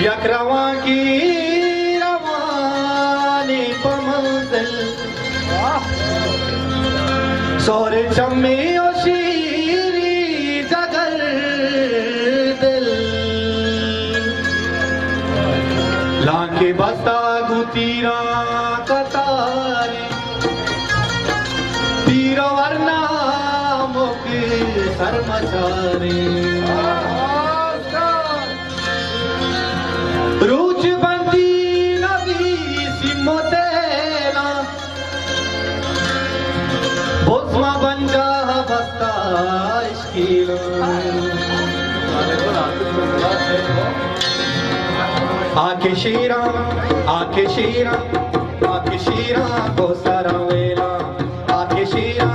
यकरवा की रवानी पमंजिल सोरे चम्मी और शीरी जगर दिल लाके बस्ता गुतीरा कतारे तीरो वरना मुके सरमचारे रूच बंदी नबी सिमोतेना बोस्मा बंजा बस्ता इश्कीलो आके शीरा आके शीरा आके शीरा को सारा वेला आके शीरा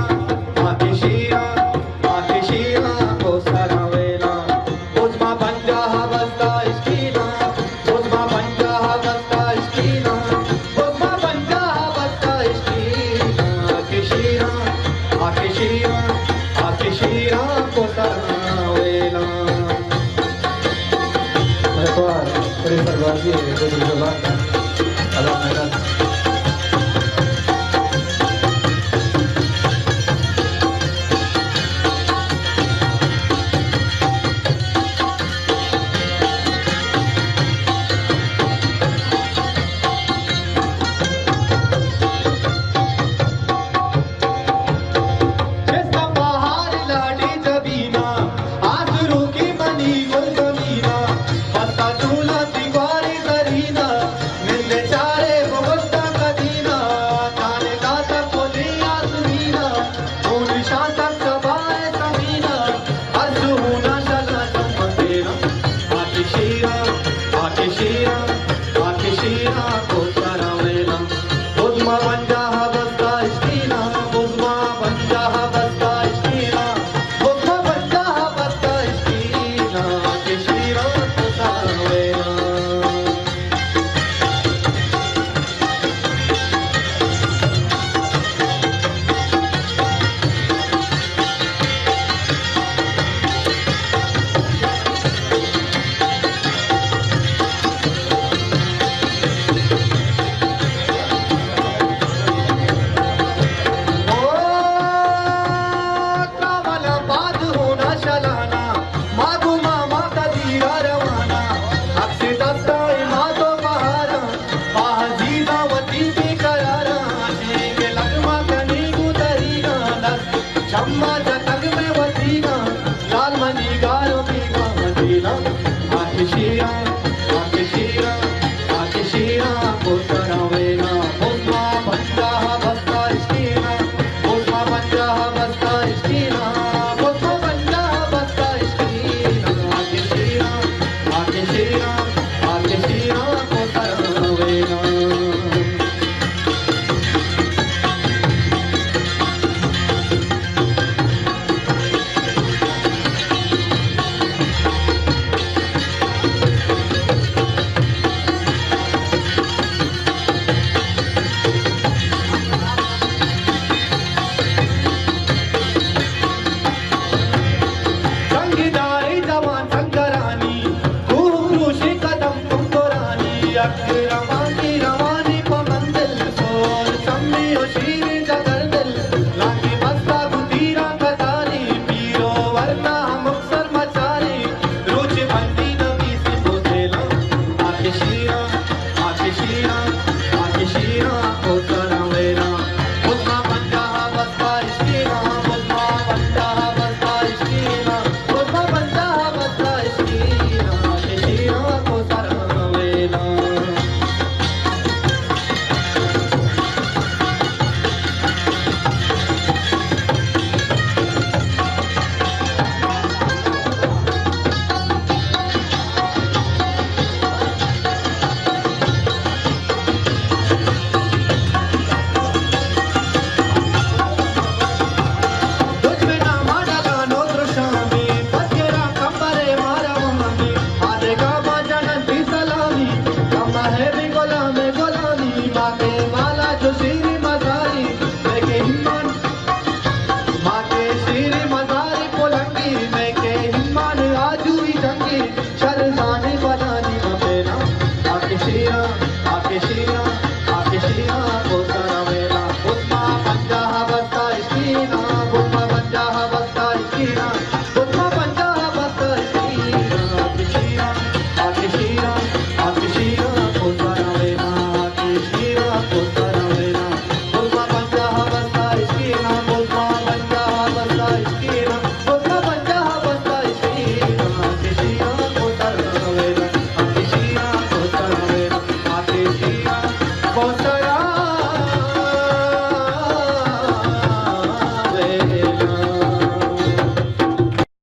आके शीरा आके शीरा को सारा वेला बोस्मा बंजा बस्ता इश्कीलो बोस्मा बंजा बस्ता इश्कीलो बोस्मा बंजा बस्ता इश्कीलो आके शीरा आके शीरा आके शीरा को सारा वेला Perbaiki itu coba kalau mereka Jesta bahar ladi jabina, aasru ki bani gul zamina.